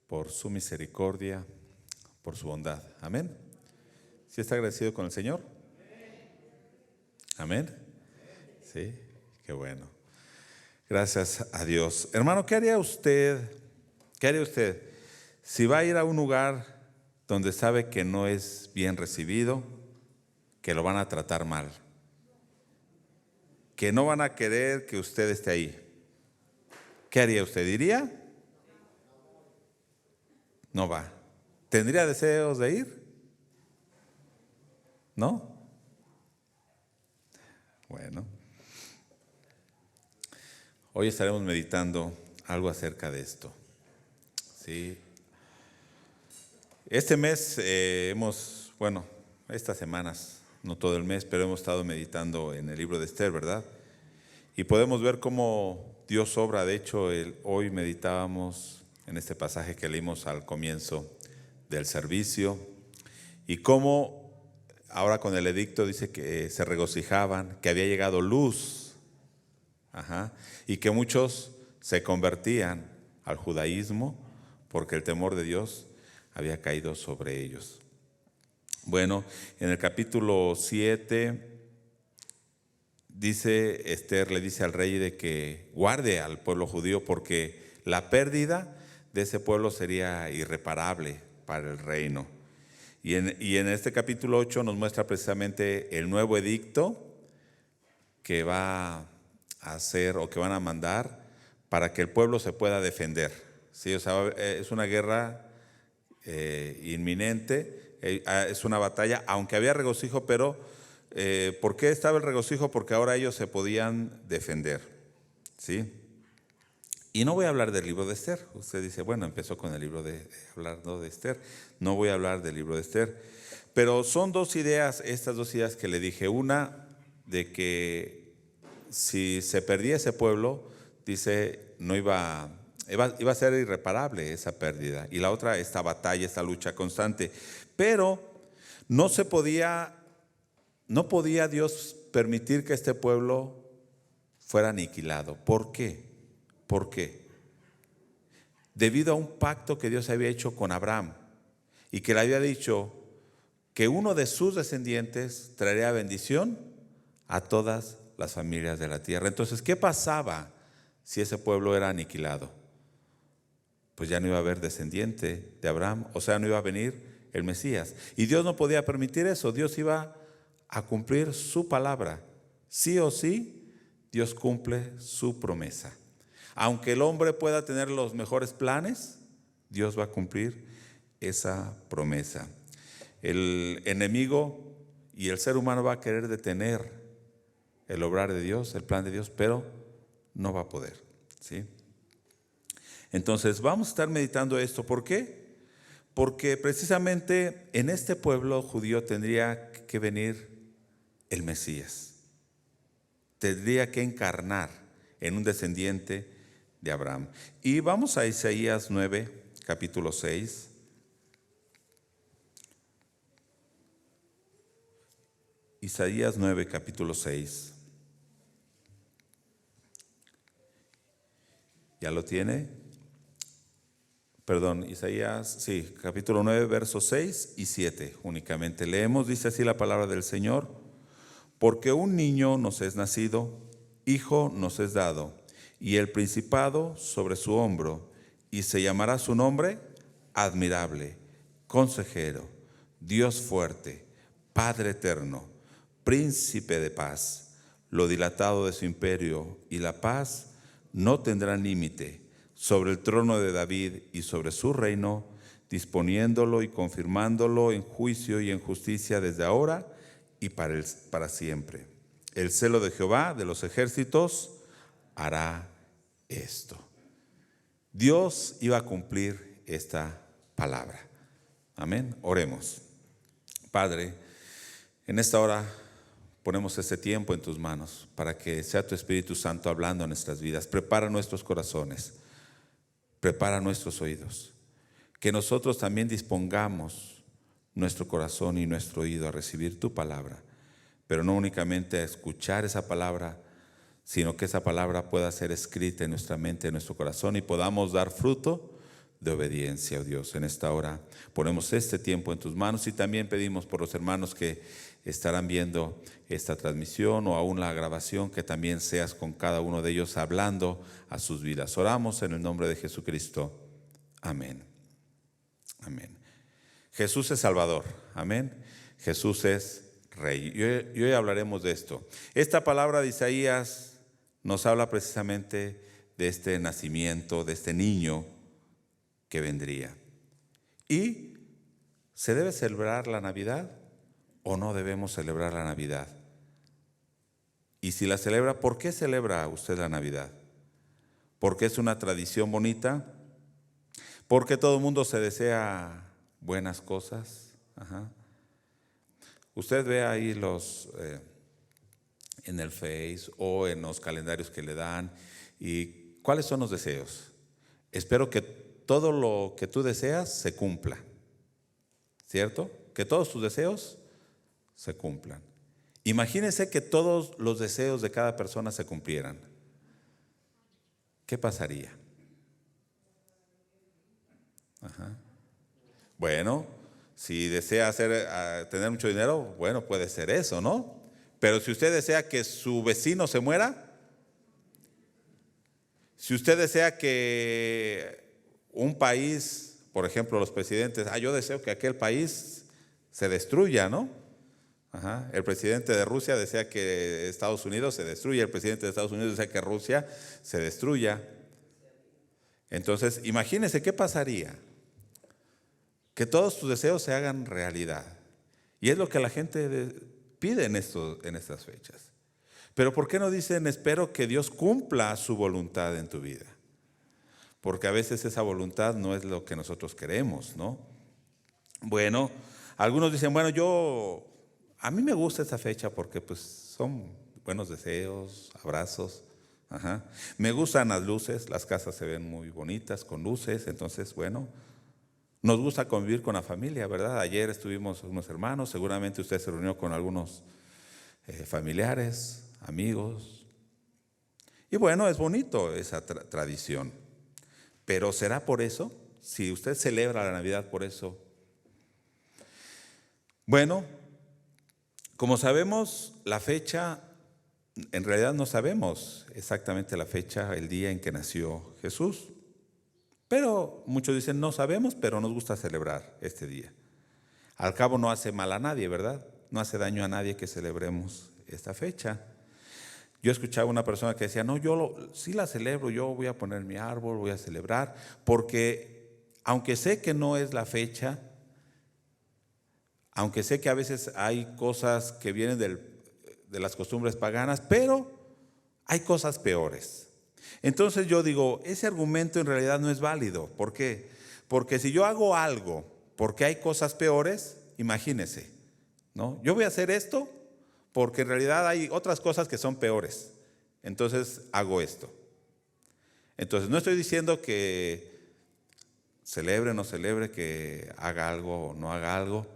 por su misericordia, por su bondad. Amén. ¿Sí está agradecido con el Señor? Amén. Sí, qué bueno. Gracias a Dios. Hermano, ¿qué haría usted? ¿Qué haría usted si va a ir a un lugar donde sabe que no es bien recibido, que lo van a tratar mal, que no van a querer que usted esté ahí? ¿Qué haría usted? ¿Iría? No va. ¿Tendría deseos de ir? ¿No? Bueno. Hoy estaremos meditando algo acerca de esto. Sí. Este mes estas semanas, no todo el mes, pero hemos estado meditando en el libro de Esther, ¿verdad? Y podemos ver cómo Dios obra. De hecho, hoy meditábamos en este pasaje que leímos al comienzo del servicio, y cómo ahora con el edicto dice que se regocijaban, que había llegado luz, y que muchos se convertían al judaísmo porque el temor de Dios había caído sobre ellos. Bueno, en el capítulo 7 dice Esther, le dice al rey de que guarde al pueblo judío porque la pérdida de ese pueblo sería irreparable para el reino. Y en este capítulo 8 nos muestra precisamente el nuevo edicto que va a hacer o que van a mandar para que el pueblo se pueda defender. ¿Sí? O sea, es una guerra inminente, es una batalla, aunque había regocijo, pero ¿por qué estaba el regocijo? Porque ahora ellos se podían defender. ¿Sí? Y no voy a hablar del libro de Esther. Usted dice, bueno, empezó con el libro hablando de Esther. No voy a hablar del libro de Esther. Pero son estas dos ideas que le dije. Una, de que si se perdía ese pueblo, dice, iba a ser irreparable esa pérdida. Y la otra, esta batalla, esta lucha constante. Pero no podía Dios permitir que este pueblo fuera aniquilado. ¿Por qué? ¿Por qué? Debido a un pacto que Dios había hecho con Abraham y que le había dicho que uno de sus descendientes traería bendición a todas las familias de la tierra. Entonces, ¿qué pasaba si ese pueblo era aniquilado? Pues ya no iba a haber descendiente de Abraham, o sea, no iba a venir el Mesías. Y Dios no podía permitir eso. Dios iba a cumplir su palabra. Sí o sí, Dios cumple su promesa. Aunque el hombre pueda tener los mejores planes, Dios va a cumplir esa promesa. El enemigo y el ser humano va a querer detener el obrar de Dios, el plan de Dios, pero no va a poder. ¿Sí? Entonces vamos a estar meditando esto. ¿Por qué? Porque precisamente en este pueblo judío tendría que venir el Mesías. Tendría que encarnar en un descendiente de Abraham. Y vamos a Isaías 9, capítulo 6. Isaías 9, capítulo 6. ¿Ya lo tiene? Perdón, Isaías, sí, capítulo 9, versos 6 y 7 únicamente. Leemos, dice así la palabra del Señor: porque un niño nos es nacido, hijo nos es dado, y el principado sobre su hombro, y se llamará su nombre Admirable, Consejero, Dios fuerte, Padre eterno, Príncipe de paz. Lo dilatado de su imperio y la paz no tendrán límite sobre el trono de David y sobre su reino, disponiéndolo y confirmándolo en juicio y en justicia desde ahora y para siempre. El celo de Jehová de los ejércitos hará esto. Dios iba a cumplir esta palabra. Amén. Oremos. Padre, en esta hora ponemos este tiempo en tus manos para que sea tu Espíritu Santo hablando en nuestras vidas. Prepara nuestros corazones, prepara nuestros oídos, que nosotros también dispongamos nuestro corazón y nuestro oído a recibir tu palabra, pero no únicamente a escuchar esa palabra, sino que esa palabra pueda ser escrita en nuestra mente, en nuestro corazón, y podamos dar fruto de obediencia, oh Dios. En esta hora ponemos este tiempo en tus manos y también pedimos por los hermanos que estarán viendo esta transmisión o aún la grabación, que también seas con cada uno de ellos hablando a sus vidas. Oramos en el nombre de Jesucristo. Amén. Amén. Jesús es Salvador. Amén. Jesús es Rey. Y hoy hablaremos de esto. Esta palabra de Isaías nos habla precisamente de este nacimiento, de este niño que vendría. ¿Y se debe celebrar la Navidad o no debemos celebrar la Navidad? Y si la celebra, ¿por qué celebra usted la Navidad? ¿Porque es una tradición bonita? ¿Porque todo el mundo se desea buenas cosas? Ajá. Usted ve ahí en el Face o en los calendarios que le dan. ¿Y cuáles son los deseos? Espero que todo lo que tú deseas se cumpla, ¿cierto? Que todos tus deseos se cumplan. Imagínense que todos los deseos de cada persona se cumplieran. ¿Qué pasaría? Ajá. Bueno, si desea tener mucho dinero, bueno, puede ser eso, ¿no? Pero si usted desea que su vecino se muera, si usted desea que un país, por ejemplo, los presidentes, yo deseo que aquel país se destruya, ¿no? Ajá. El presidente de Rusia desea que Estados Unidos se destruya, el presidente de Estados Unidos desea que Rusia se destruya. Entonces, imagínese qué pasaría. Que todos tus deseos se hagan realidad. Y es lo que la gente pide en estas fechas. Pero ¿por qué no dicen espero que Dios cumpla su voluntad en tu vida? Porque a veces esa voluntad no es lo que nosotros queremos, ¿no? Bueno, algunos dicen, bueno, a mí me gusta esta fecha porque pues son buenos deseos, abrazos. Ajá. Me gustan las luces, las casas se ven muy bonitas con luces, entonces bueno, nos gusta convivir con la familia, ¿verdad? Ayer estuvimos unos hermanos, seguramente usted se reunió con algunos familiares, amigos. Y bueno, es bonito esa tradición. Pero ¿será por eso? Si usted celebra la Navidad por eso. Bueno, como sabemos, la fecha, en realidad no sabemos exactamente la fecha, el día en que nació Jesús. Pero muchos dicen, no sabemos, pero nos gusta celebrar este día. Al cabo no hace mal a nadie, ¿verdad? No hace daño a nadie que celebremos esta fecha. Yo escuchaba una persona que decía, no, sí la celebro, yo voy a poner mi árbol, voy a celebrar, porque aunque sé que no es la fecha, aunque sé que a veces hay cosas que vienen de las costumbres paganas, pero hay cosas peores. Entonces yo digo, ese argumento en realidad no es válido. ¿Por qué? Porque si yo hago algo porque hay cosas peores, imagínese, ¿no? Yo voy a hacer esto porque en realidad hay otras cosas que son peores. Entonces hago esto. Entonces no estoy diciendo que celebre o no celebre, que haga algo o no haga algo,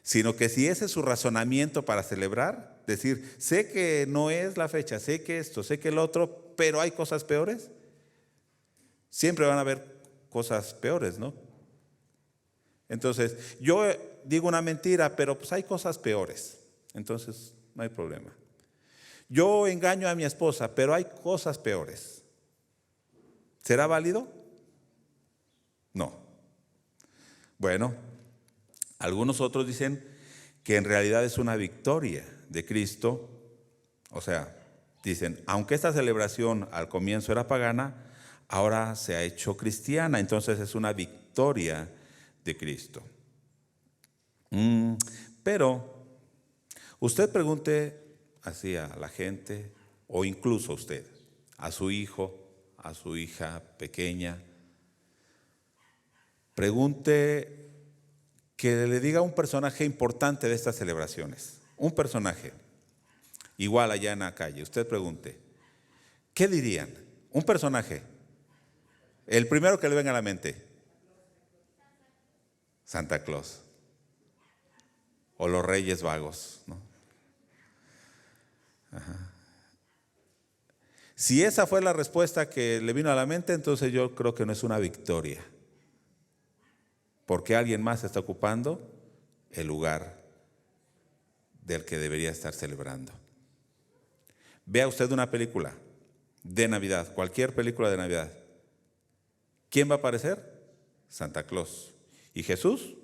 sino que si ese es su razonamiento para celebrar, decir, sé que no es la fecha, sé que esto, sé que el otro, pero hay cosas peores. Siempre van a haber cosas peores, ¿no? Entonces, yo digo una mentira, pero pues hay cosas peores. Entonces, no hay problema. Yo engaño a mi esposa, pero hay cosas peores. ¿Será válido? No. Bueno, algunos otros dicen que en realidad es una victoria de Cristo. O sea, dicen, aunque esta celebración al comienzo era pagana, ahora se ha hecho cristiana, entonces es una victoria de Cristo. Pero usted pregunte así a la gente, o incluso usted, a su hijo, a su hija pequeña, pregunte que le diga un personaje importante de estas celebraciones, un personaje, igual allá en la calle, usted pregunte, ¿qué dirían? Un personaje, el primero que le venga a la mente, Santa Claus, o los Reyes Vagos, ¿no? Ajá. Si esa fue la respuesta que le vino a la mente, entonces yo creo que no es una victoria. porque alguien más está ocupando el lugar del que debería estar celebrando. Vea usted una película de Navidad, cualquier película de Navidad. ¿Quién va a aparecer? Santa Claus. ¿Y Jesús?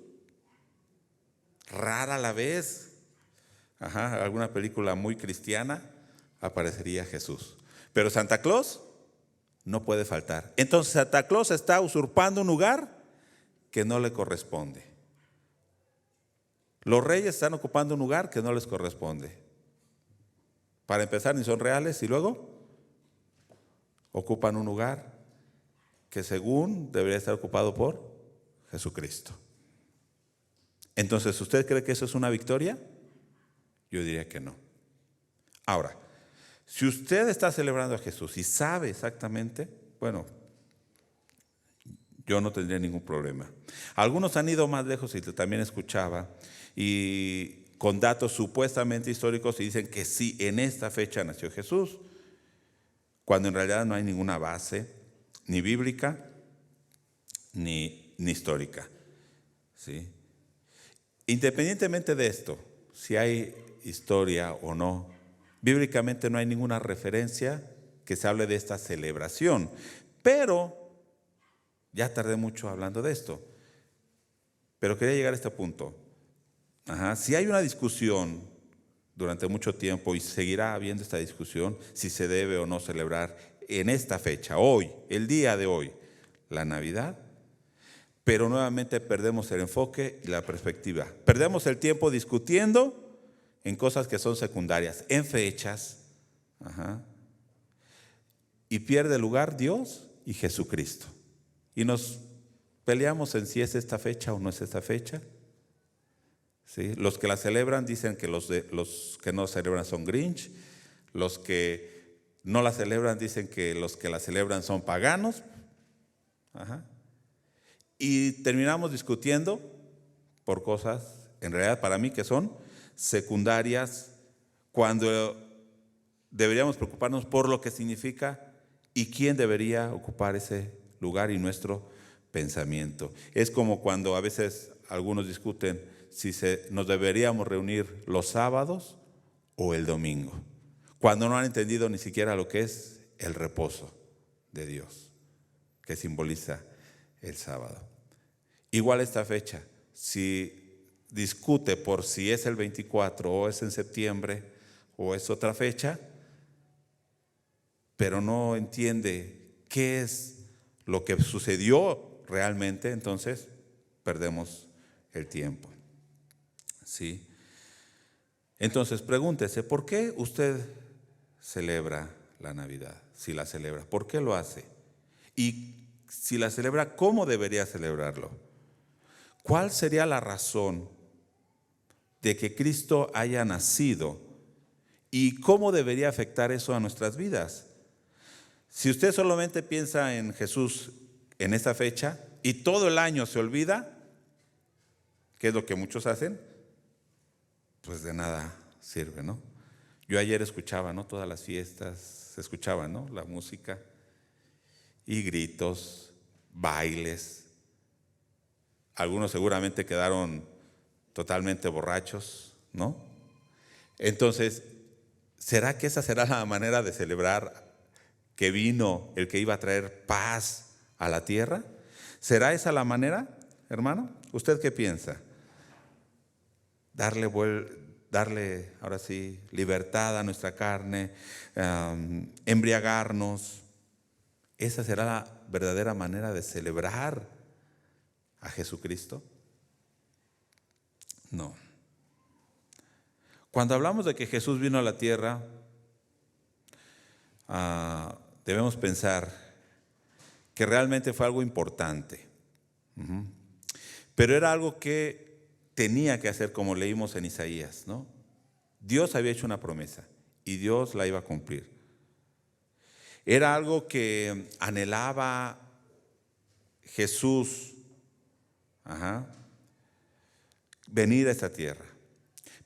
Rara la vez. Alguna película muy cristiana aparecería Jesús. Pero Santa Claus no puede faltar. Entonces Santa Claus está usurpando un lugar que no le corresponde. Los reyes están ocupando un lugar que no les corresponde. Para empezar, ni son reales y luego ocupan un lugar que según debería estar ocupado por Jesucristo. Entonces, ¿usted cree que eso es una victoria? Yo diría que no. Ahora, si usted está celebrando a Jesús y sabe exactamente, bueno, yo no tendría ningún problema. Algunos han ido más lejos y también escuchaba, y con datos supuestamente históricos, y dicen que sí, en esta fecha nació Jesús, cuando en realidad no hay ninguna base, ni bíblica, ni histórica. ¿Sí? Independientemente de esto, si hay historia o no, bíblicamente no hay ninguna referencia que se hable de esta celebración. Pero, ya tardé mucho hablando de esto, pero quería llegar a este punto. Si hay una discusión durante mucho tiempo y seguirá habiendo esta discusión, si se debe o no celebrar en esta fecha, hoy, el día de hoy, la Navidad, pero nuevamente perdemos el enfoque y la perspectiva. Perdemos el tiempo discutiendo en cosas que son secundarias, en fechas, y pierde lugar Dios y Jesucristo. Y nos peleamos en si es esta fecha o no es esta fecha. ¿Sí? Los que la celebran dicen que los que no celebran son Grinch. Los que no la celebran dicen que los que la celebran son paganos. Y terminamos discutiendo por cosas, en realidad para mí, que son secundarias, cuando deberíamos preocuparnos por lo que significa y quién debería ocupar ese lugar y nuestro pensamiento. Es como cuando a veces algunos discuten si nos deberíamos reunir los sábados o el domingo, cuando no han entendido ni siquiera lo que es el reposo de Dios, que simboliza el sábado. Igual esta fecha, si discute por si es el 24 o es en septiembre o es otra fecha, pero no entiende qué es lo que sucedió realmente, entonces perdemos el tiempo. ¿Sí? Entonces pregúntese, ¿por qué usted celebra la Navidad? Si la celebra, ¿por qué lo hace? Y si la celebra, ¿cómo debería celebrarlo? ¿Cuál sería la razón de que Cristo haya nacido? ¿Y cómo debería afectar eso a nuestras vidas? Si usted solamente piensa en Jesús en esta fecha y todo el año se olvida, ¿qué es lo que muchos hacen? Pues de nada sirve, ¿no? Yo ayer escuchaba, ¿no? Todas las fiestas, se escuchaba, ¿no? La música y gritos, bailes. Algunos seguramente quedaron totalmente borrachos, ¿no? Entonces, ¿será que esa será la manera de celebrar que vino el que iba a traer paz a la tierra? ¿Será esa la manera, hermano? ¿Usted qué piensa? Darle ahora sí libertad a nuestra carne, embriagarnos. ¿Esa será la verdadera manera de celebrar a Jesucristo? No. Cuando hablamos de que Jesús vino a la tierra, debemos pensar que realmente fue algo importante. Pero era algo que tenía que hacer, como leímos en Isaías, ¿no? Dios había hecho una promesa y Dios la iba a cumplir. Era algo que anhelaba Jesús, venir a esta tierra.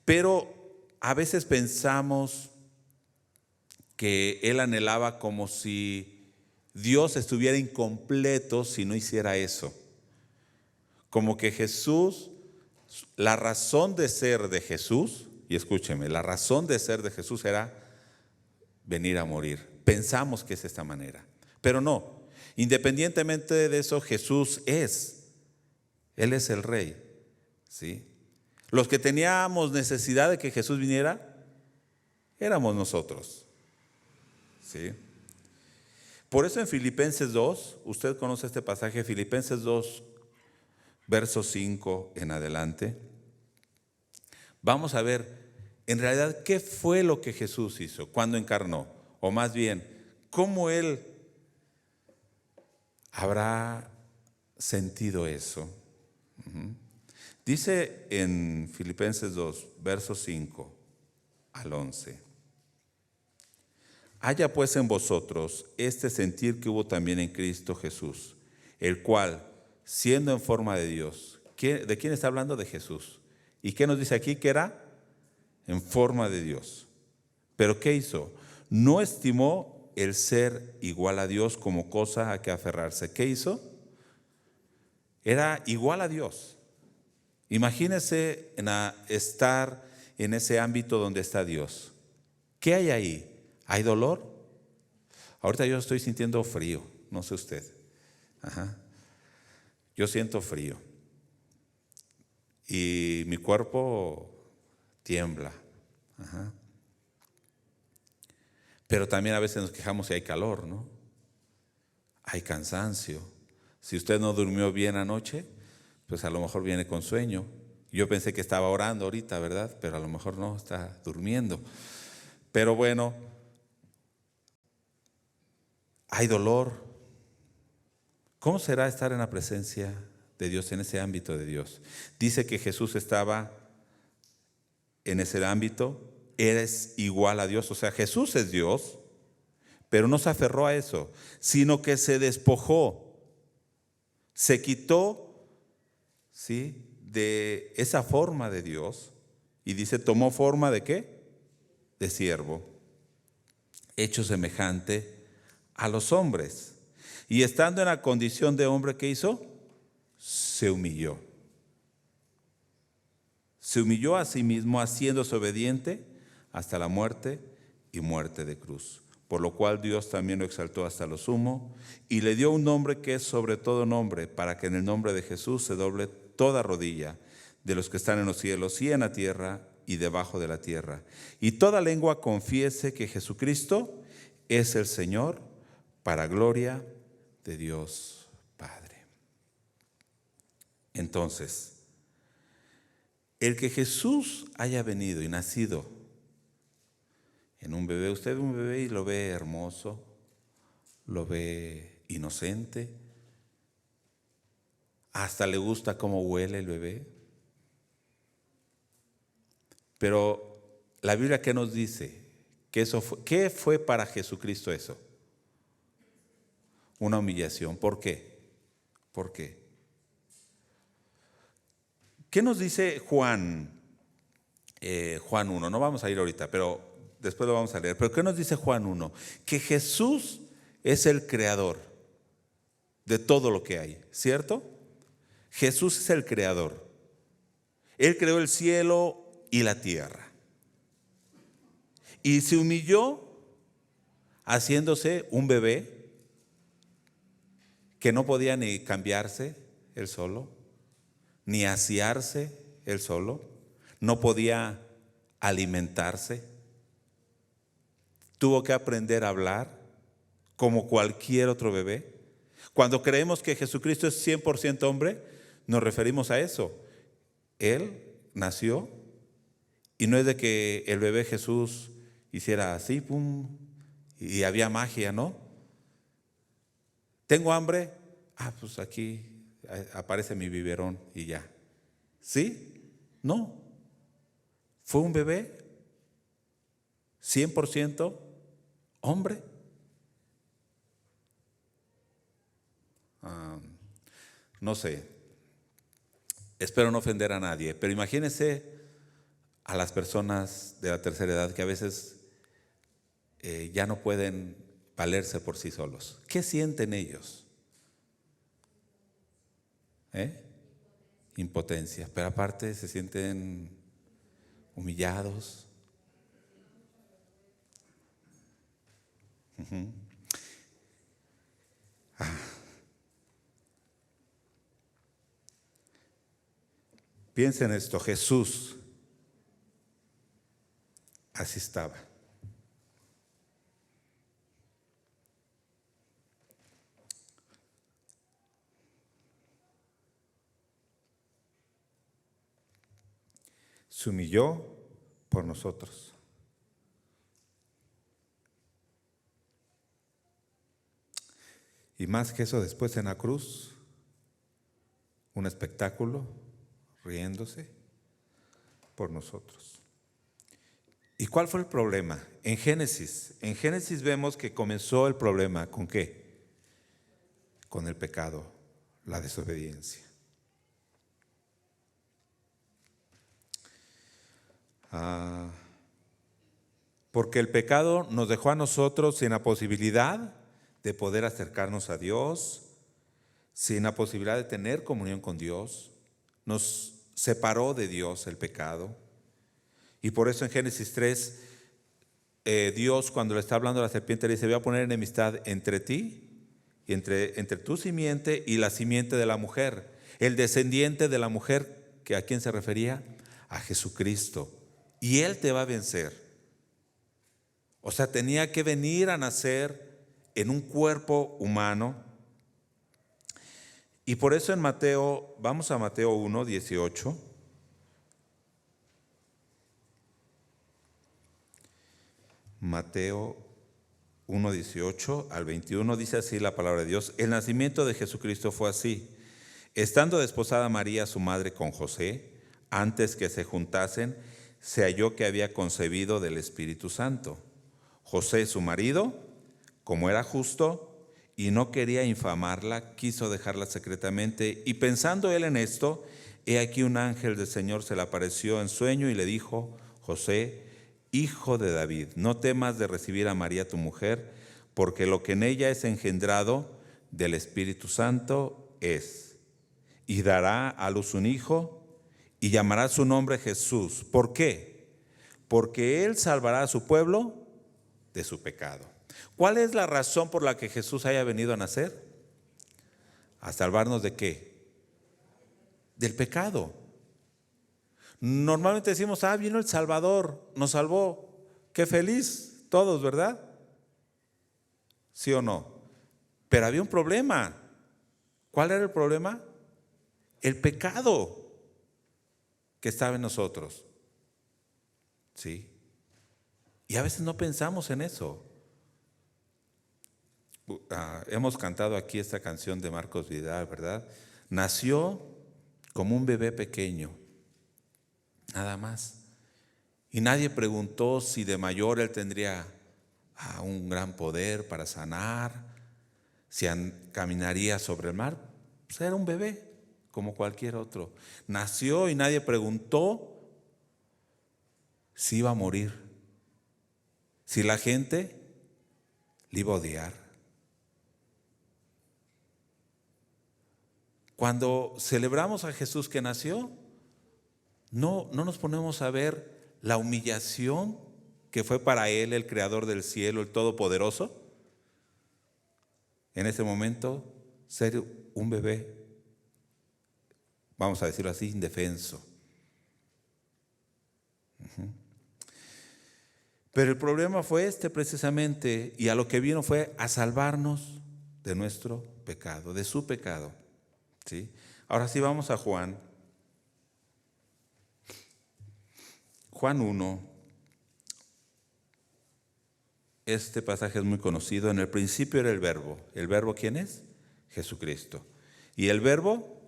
Pero a veces pensamos que Él anhelaba como si Dios estuviera incompleto si no hiciera eso. Como que Jesús, la razón de ser de Jesús, y escúcheme, la razón de ser de Jesús era venir a morir. Pensamos que es de esta manera, pero no. Independientemente de eso, Jesús Él es el Rey, ¿sí? Los que teníamos necesidad de que Jesús viniera, éramos nosotros, ¿sí? Por eso en Filipenses 2, usted conoce este pasaje, Filipenses 2, verso 5 en adelante. Vamos a ver, en realidad, ¿qué fue lo que Jesús hizo cuando encarnó? O más bien, ¿cómo Él habrá sentido eso? Dice en Filipenses 2, verso 5 al 11. Haya pues en vosotros este sentir que hubo también en Cristo Jesús, el cual, siendo en forma de Dios, ¿de quién está hablando? De Jesús. ¿Y qué nos dice aquí? Que era en forma de Dios. ¿Pero qué hizo? No estimó el ser igual a Dios como cosa a que aferrarse. ¿Qué hizo? Era igual a Dios. Imagínese estar en ese ámbito donde está Dios. ¿Qué hay ahí? ¿Hay dolor? Ahorita yo estoy sintiendo frío, no sé usted. Ajá. Yo siento frío y mi cuerpo tiembla. Ajá. Pero también a veces nos quejamos si hay calor, ¿no? Hay cansancio. Si usted no durmió bien anoche, pues a lo mejor viene con sueño. Yo pensé que estaba orando ahorita, ¿verdad? Pero a lo mejor no, está durmiendo. Pero bueno, hay dolor. ¿Cómo será estar en la presencia de Dios, en ese ámbito de Dios? Dice que Jesús estaba en ese ámbito, eres igual a Dios. O sea, Jesús es Dios, pero no se aferró a eso, sino que se despojó, se quitó, ¿sí?, de esa forma de Dios y dice, tomó forma ¿de qué? De siervo, hecho semejante a los hombres. Y estando en la condición de hombre, ¿qué hizo? Se humilló. Se humilló a sí mismo, haciéndose obediente hasta la muerte y muerte de cruz. Por lo cual Dios también lo exaltó hasta lo sumo y le dio un nombre que es sobre todo nombre, para que en el nombre de Jesús se doble toda rodilla de los que están en los cielos y en la tierra y debajo de la tierra. Y toda lengua confiese que Jesucristo es el Señor, para gloria de Dios Padre. Entonces, el que Jesús haya venido y nacido en un bebé, usted ve un bebé y lo ve hermoso, lo ve inocente, hasta le gusta cómo huele el bebé. Pero la Biblia, ¿qué nos dice? Que eso fue, ¿qué fue para Jesucristo eso? Una humillación. ¿Por qué? ¿Por qué? ¿Qué nos dice Juan? Juan 1, no vamos a ir ahorita, pero después lo vamos a leer. Pero ¿qué nos dice Juan 1? Que Jesús es el creador de todo lo que hay, ¿cierto? Jesús es el creador. Él creó el cielo y la tierra. Y se humilló haciéndose un bebé que no podía ni cambiarse él solo, ni asearse él solo, no podía alimentarse. Tuvo que aprender a hablar como cualquier otro bebé. Cuando creemos que Jesucristo es 100% hombre, nos referimos a eso. Él nació y no es de que el bebé Jesús hiciera así, pum, y había magia, ¿no? ¿Tengo hambre? Pues aquí aparece mi biberón y ya. ¿Sí? No. Fue un bebé 100% hombre. No sé, espero no ofender a nadie, pero imagínense a las personas de la tercera edad que a veces ya no pueden valerse por sí solos. ¿Qué sienten ellos? impotencia, pero aparte se sienten humillados. Piensen esto, Jesús así estaba. Se humilló por nosotros. Y más que eso, después en la cruz, un espectáculo, riéndose por nosotros. ¿Y cuál fue el problema? En Génesis vemos que comenzó el problema, ¿con qué? Con el pecado, la desobediencia. Porque el pecado nos dejó a nosotros sin la posibilidad de poder acercarnos a Dios, sin la posibilidad de tener comunión con Dios. Nos separó de Dios el pecado. Y por eso en Génesis 3, Dios, cuando le está hablando a la serpiente, le dice: voy a poner enemistad entre ti y entre tu simiente y la simiente de la mujer. El descendiente de la mujer, que ¿a quién se refería? A Jesucristo. Y Él te va a vencer. O sea, tenía que venir a nacer en un cuerpo humano. Y por eso en Mateo, vamos a Mateo 1, 18. Mateo 1, 18 al 21 dice así la palabra de Dios: el nacimiento de Jesucristo fue así. Estando desposada María, su madre, con José, antes que se juntasen, se halló que había concebido del Espíritu Santo. José, su marido, como era justo y no quería infamarla, quiso dejarla secretamente. Y pensando él en esto, he aquí un ángel del Señor se le apareció en sueño y le dijo: José, hijo de David, no temas de recibir a María tu mujer, porque lo que en ella es engendrado del Espíritu Santo es. Y dará a luz un hijo y llamará su nombre Jesús. ¿Por qué? Porque él salvará a su pueblo de su pecado. ¿Cuál es la razón por la que Jesús haya venido a nacer? ¿A salvarnos de qué? Del pecado. Normalmente decimos: vino el Salvador, nos salvó. Qué feliz todos, ¿verdad? ¿Sí o no? Pero había un problema. ¿Cuál era el problema? El pecado que estaba en nosotros. ¿Sí? Y a veces no pensamos en eso. Hemos cantado aquí esta canción de Marcos Vidal, ¿verdad? Nació como un bebé pequeño, nada más. Y nadie preguntó si de mayor él tendría un gran poder para sanar, si caminaría sobre el mar. Pues era un bebé, como cualquier otro. Nació y nadie preguntó si iba a morir, si la gente le iba a odiar. Cuando celebramos a Jesús que nació, no nos ponemos a ver la humillación que fue para Él, el Creador del cielo, el Todopoderoso. En ese momento, ser un bebé, vamos a decirlo así, indefenso. Pero el problema fue precisamente, y a lo que vino fue a salvarnos de nuestro pecado, de su pecado. ¿Sí? Ahora sí vamos a Juan 1. Este pasaje es muy conocido. En el principio era el Verbo. ¿El Verbo quién es? Jesucristo. Y el Verbo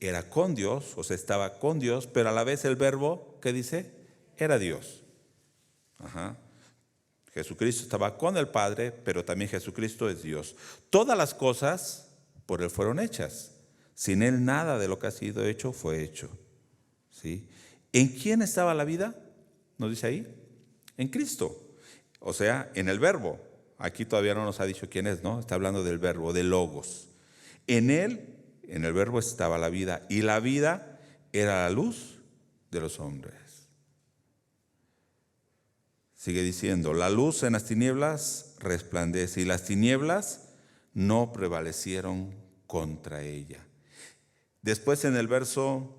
era con Dios, o sea, estaba con Dios, pero a la vez el Verbo, ¿qué dice? Era Dios. Jesucristo estaba con el Padre, pero también Jesucristo es Dios. Todas las cosas por Él fueron hechas. Sin Él nada de lo que ha sido hecho fue hecho. ¿Sí? ¿En quién estaba la vida? ¿Nos dice ahí? En Cristo. O sea, en el Verbo. Aquí todavía no nos ha dicho quién es, ¿no? Está hablando del Verbo, del Logos. En Él, en el Verbo estaba la vida. Y la vida era la luz de los hombres. Sigue diciendo, la luz en las tinieblas resplandece y las tinieblas no prevalecieron contra ella. Después en el verso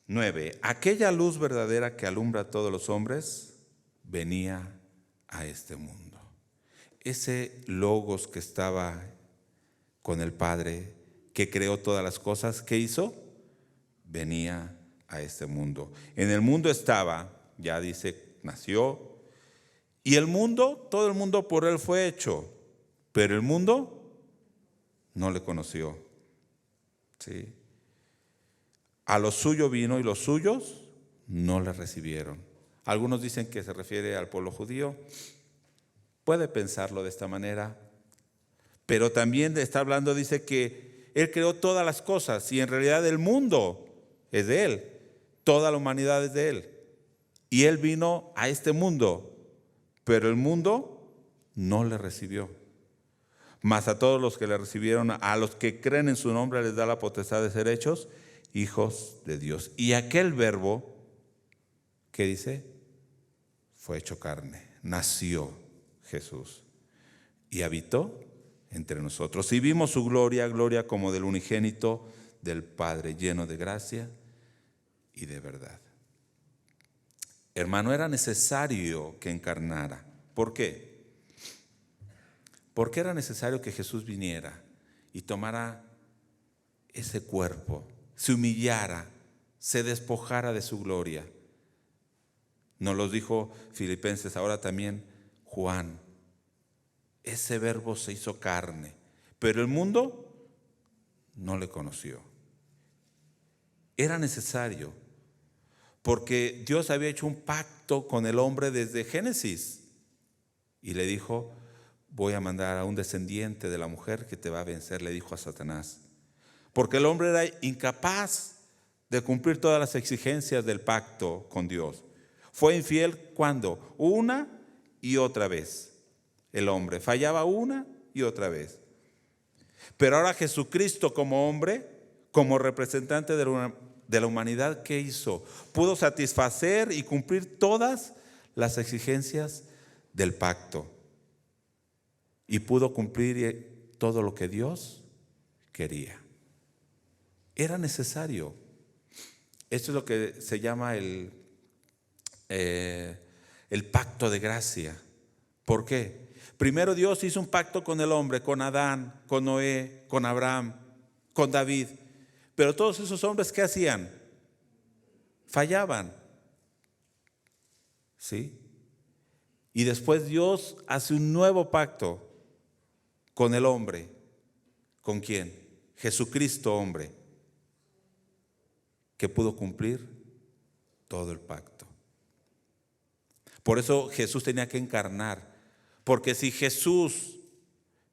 9, aquella luz verdadera que alumbra a todos los hombres venía a este mundo. Ese logos que estaba con el Padre, que creó todas las cosas, ¿qué hizo? Venía a este mundo. En el mundo estaba, ya dice, nació, y el mundo, todo el mundo por él fue hecho, pero el mundo no le conoció. ¿Sí? A lo suyo vino y los suyos no le recibieron. Algunos dicen que se refiere al pueblo judío. Puede pensarlo de esta manera, pero también está hablando, dice que Él creó todas las cosas y en realidad el mundo es de Él, toda la humanidad es de Él. Y Él vino a este mundo, pero el mundo no le recibió. Mas a todos los que le recibieron, a los que creen en su nombre, les da la potestad de ser hechos hijos de Dios. Y aquel verbo, ¿qué dice? Fue hecho carne, nació Jesús y habitó entre nosotros. Y vimos su gloria, gloria como del unigénito del Padre, lleno de gracia y de verdad. Hermano, era necesario que encarnara. ¿Por qué? Porque era necesario que Jesús viniera y tomara ese cuerpo, se humillara, se despojara de su gloria. Nos lo dijo Filipenses, ahora también Juan. Ese verbo se hizo carne, pero el mundo no le conoció. Era necesario, porque Dios había hecho un pacto con el hombre desde Génesis y le dijo, voy a mandar a un descendiente de la mujer que te va a vencer, le dijo a Satanás. Porque el hombre era incapaz de cumplir todas las exigencias del pacto con Dios. Fue infiel ¿cuándo? Una y otra vez. El hombre fallaba una y otra vez. Pero ahora Jesucristo como hombre, como representante de la humanidad, ¿qué hizo? Pudo satisfacer y cumplir todas las exigencias del pacto. Y pudo cumplir todo lo que Dios quería. Era necesario. Esto es lo que se llama el pacto de gracia. ¿Por qué? Primero Dios hizo un pacto con el hombre, con Adán, con Noé, con Abraham, con David. Pero todos esos hombres, ¿qué hacían? Fallaban. ¿Sí? Y después Dios hace un nuevo pacto con el hombre. ¿Con quién? Jesucristo, hombre, que pudo cumplir todo el pacto. Por eso Jesús tenía que encarnar. Porque si Jesús,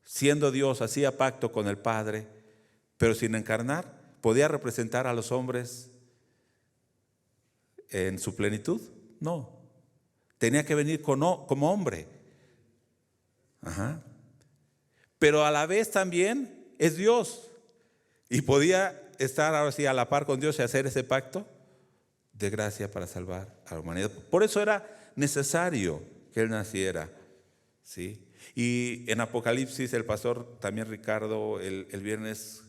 siendo Dios, hacía pacto con el Padre, pero sin encarnar, ¿podía representar a los hombres en su plenitud? No. Tenía que venir como hombre. Ajá. Pero a la vez también es Dios. Y podía estar ahora sí a la par con Dios y hacer ese pacto de gracia para salvar a la humanidad. Por eso era necesario que Él naciera. ¿Sí? Y en Apocalipsis, el pastor también Ricardo el viernes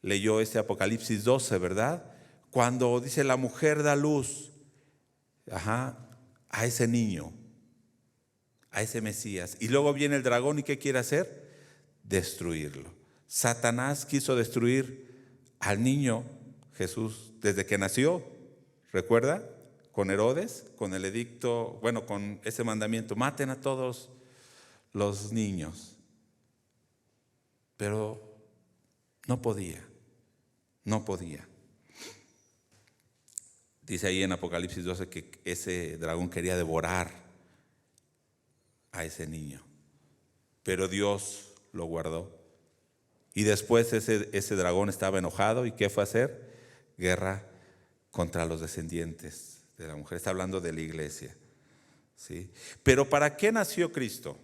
leyó ese Apocalipsis 12, ¿verdad? Cuando dice la mujer da luz a ese niño, a ese Mesías. Y luego viene el dragón y ¿qué quiere hacer? Destruirlo. Satanás quiso destruir al niño Jesús desde que nació, ¿recuerda? Con Herodes, con el edicto, bueno, con ese mandamiento, maten a todos los niños. Pero no podía. Dice ahí en Apocalipsis 12 que ese dragón quería devorar a ese niño. Pero Dios lo guardó. Y después ese dragón estaba enojado. ¿Y qué fue a hacer? Guerra contra los descendientes de la mujer. Está hablando de la iglesia. ¿Sí? Pero ¿para qué nació Cristo?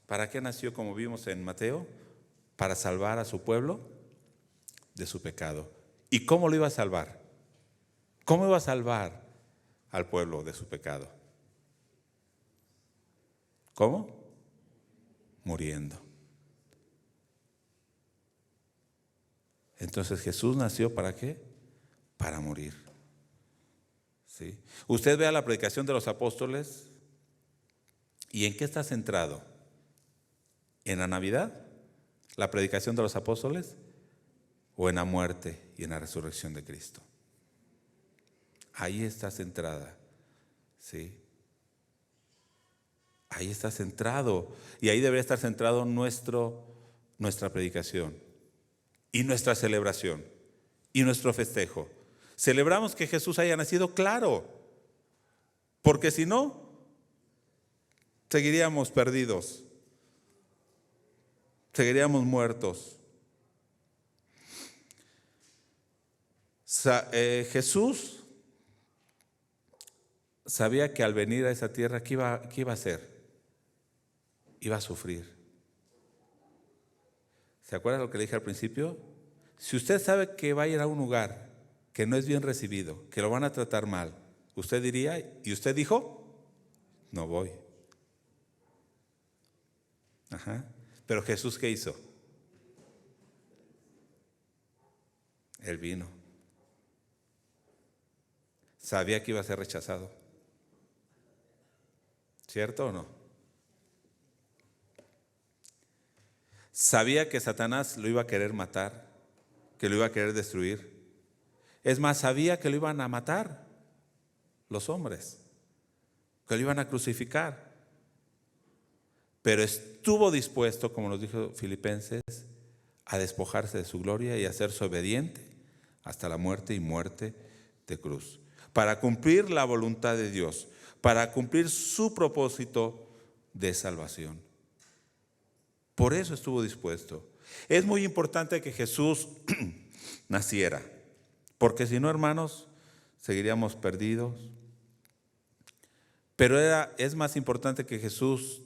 ¿Para qué nació, como vimos en Mateo? Para salvar a su pueblo de su pecado. ¿Y cómo lo iba a salvar? ¿Cómo iba a salvar al pueblo de su pecado? ¿Cómo? Muriendo. Entonces Jesús nació ¿para qué? Para morir. ¿Sí? Usted vea la predicación de los apóstoles, ¿y en qué está centrado? ¿En la Navidad? ¿La predicación de los apóstoles? ¿O en la muerte y en la resurrección de Cristo? Ahí está centrada. ¿Sí? Ahí está centrado. Y ahí debería estar centrado nuestra predicación y nuestra celebración y nuestro festejo. Celebramos que Jesús haya nacido, claro, porque si no, seguiríamos perdidos, seguiríamos muertos. Jesús sabía que al venir a esa tierra, ¿qué iba a hacer? Iba a sufrir. ¿Se acuerdan lo que le dije al principio? Si usted sabe que va a ir a un lugar que no es bien recibido, que lo van a tratar mal, usted diría, ¿y usted dijo? No voy. Ajá. Pero Jesús, ¿qué hizo? Él vino. Sabía que iba a ser rechazado. ¿Cierto o no? Sabía que Satanás lo iba a querer matar, que lo iba a querer destruir. Es más, sabía que lo iban a matar los hombres, que lo iban a crucificar. Pero estuvo dispuesto, como nos dijo Filipenses, a despojarse de su gloria y a hacerse obediente hasta la muerte y muerte de cruz, para cumplir la voluntad de Dios, para cumplir su propósito de salvación. Por eso estuvo dispuesto. Es muy importante que Jesús naciera, porque si no, hermanos, seguiríamos perdidos. Pero es más importante que Jesús,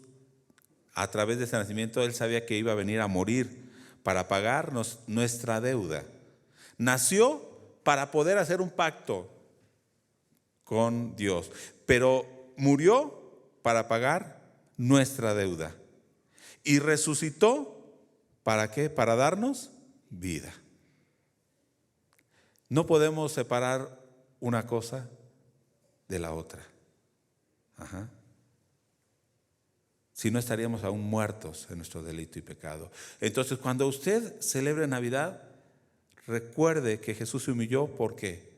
a través de ese nacimiento, Él sabía que iba a venir a morir para pagarnos nuestra deuda. Nació para poder hacer un pacto con Dios, pero murió para pagar nuestra deuda. Y resucitó, ¿para qué? Para darnos vida. No podemos separar una cosa de la otra. Ajá. Si no, estaríamos aún muertos en nuestro delito y pecado. Entonces, cuando usted celebre Navidad, recuerde que Jesús se humilló. ¿Por qué?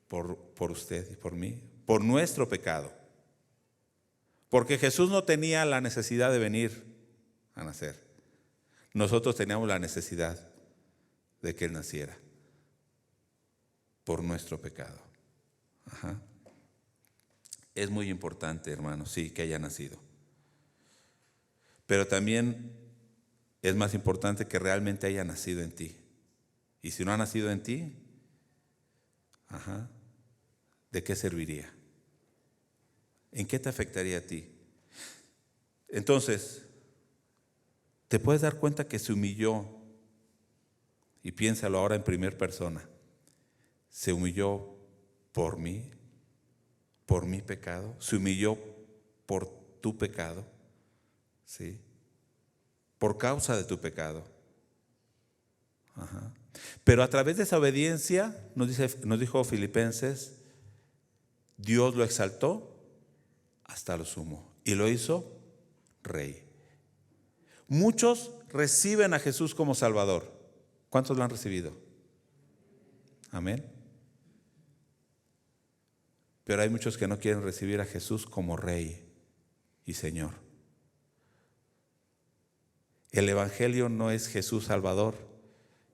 Por usted y por mí, por nuestro pecado. Porque Jesús no tenía la necesidad de venir a nacer. Nosotros teníamos la necesidad de que Él naciera por nuestro pecado. Ajá. Es muy importante, hermanos, sí, que haya nacido. Pero también es más importante que realmente haya nacido en ti. Y si no ha nacido en ti, ajá, ¿de qué serviría? ¿En qué te afectaría a ti? Entonces, te puedes dar cuenta que se humilló, y piénsalo ahora en primera persona. Se humilló por mí, por mi pecado, se humilló por tu pecado, ¿sí? Por causa de tu pecado. Ajá. Pero a través de esa obediencia, nos dijo Filipenses, Dios lo exaltó hasta lo sumo y lo hizo rey. Muchos reciben a Jesús como Salvador. ¿Cuántos lo han recibido? Amén. Pero hay muchos que no quieren recibir a Jesús como Rey y Señor. El Evangelio no es Jesús Salvador,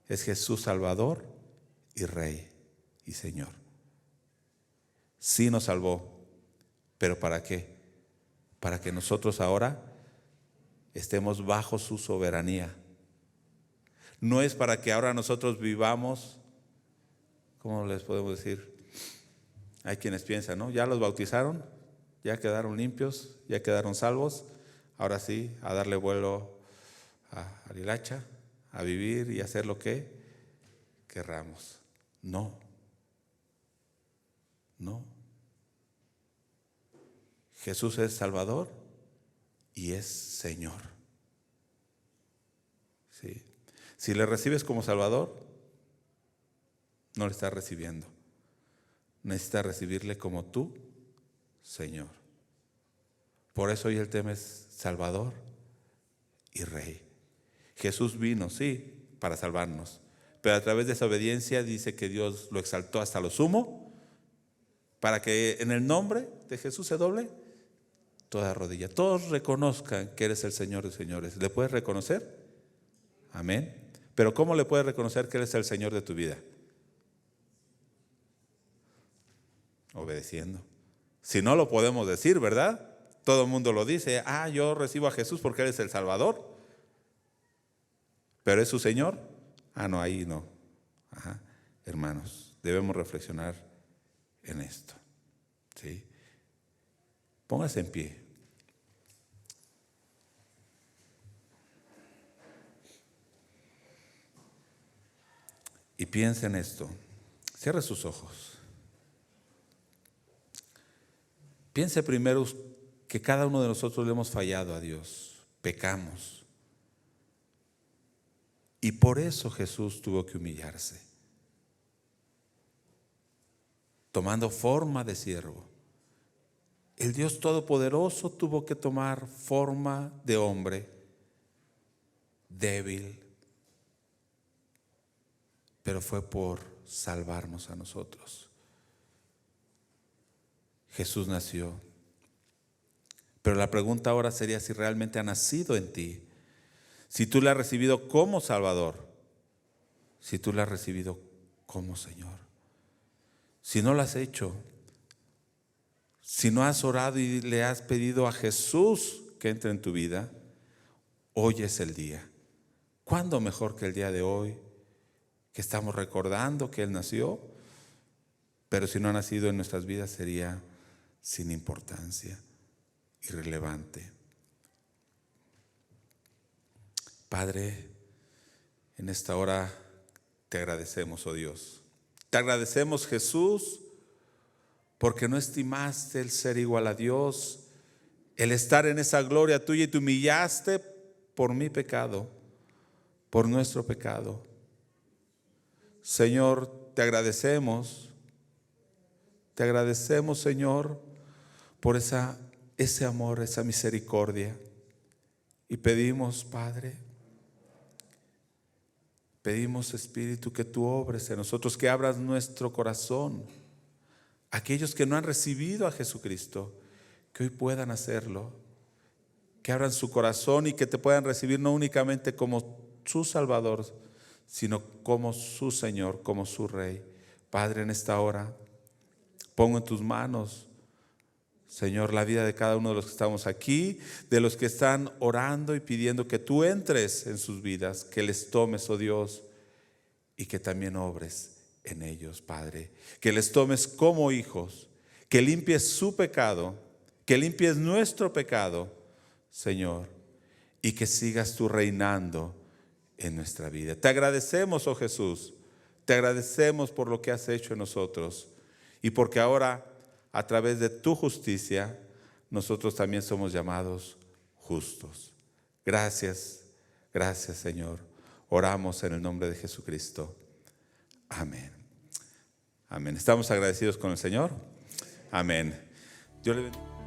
es Jesús Salvador y Rey y Señor. Sí nos salvó, pero ¿para qué? Para que nosotros ahora estemos bajo su soberanía. No es para que ahora nosotros vivamos, ¿cómo les podemos decir? Hay quienes piensan, ¿no? Ya los bautizaron, ya quedaron limpios, ya quedaron salvos. Ahora sí, a darle vuelo a la hilacha, a vivir y hacer lo que querramos. No. Jesús es Salvador y es Señor. ¿Sí? Si le recibes como Salvador, no le estás recibiendo. Necesitas recibirle como tú, Señor. Por eso hoy el tema es Salvador y Rey. Jesús vino, sí, para salvarnos, pero a través de esa obediencia dice que Dios lo exaltó hasta lo sumo, para que en el nombre de Jesús se doble toda rodilla. Todos reconozcan que eres el Señor de señores. ¿Le puedes reconocer? Amén. Pero ¿cómo le puedes reconocer que eres el Señor de tu vida? Obedeciendo. Si no lo podemos decir, ¿verdad? Todo el mundo lo dice. Yo recibo a Jesús porque Él es el Salvador. ¿Pero es su Señor? No, ahí no. Hermanos, debemos reflexionar en esto. ¿Sí? Póngase en pie. Y piense en esto. Cierre sus ojos. Piense primero que cada uno de nosotros le hemos fallado a Dios. Pecamos. Y por eso Jesús tuvo que humillarse, tomando forma de siervo. El Dios Todopoderoso tuvo que tomar forma de hombre, débil, pero fue por salvarnos a nosotros. Jesús nació, pero la pregunta ahora sería si realmente ha nacido en ti, si tú le has recibido como Salvador, si tú le has recibido como Señor. Si no lo has hecho, si no has orado y le has pedido a Jesús que entre en tu vida, hoy es el día. ¿Cuándo mejor que el día de hoy? Que estamos recordando que Él nació, pero si no ha nacido en nuestras vidas sería sin importancia, irrelevante. Padre, en esta hora te agradecemos, oh Dios. Te agradecemos, Jesús, porque no estimaste el ser igual a Dios, el estar en esa gloria tuya, y te humillaste por mi pecado, por nuestro pecado. Señor, te agradecemos, Señor, por ese amor, esa misericordia. Y pedimos, Padre, pedimos, Espíritu, que tú obres en nosotros, que abras nuestro corazón. Aquellos que no han recibido a Jesucristo, que hoy puedan hacerlo, que abran su corazón y que te puedan recibir no únicamente como su Salvador, sino como su Señor, como su Rey. Padre, en esta hora pongo en tus manos, Señor, la vida de cada uno de los que estamos aquí, de los que están orando y pidiendo que tú entres en sus vidas, que les tomes, oh Dios, y que también obres en ellos, Padre. Que les tomes como hijos, que limpies su pecado, que limpies nuestro pecado, Señor, y que sigas tú reinando en nuestra vida. Te agradecemos, oh Jesús, te agradecemos por lo que has hecho en nosotros y porque ahora, a través de tu justicia, nosotros también somos llamados justos. Gracias, gracias, Señor. Oramos en el nombre de Jesucristo. Amén. Amén. ¿Estamos agradecidos con el Señor? Amén. Dios le bendiga.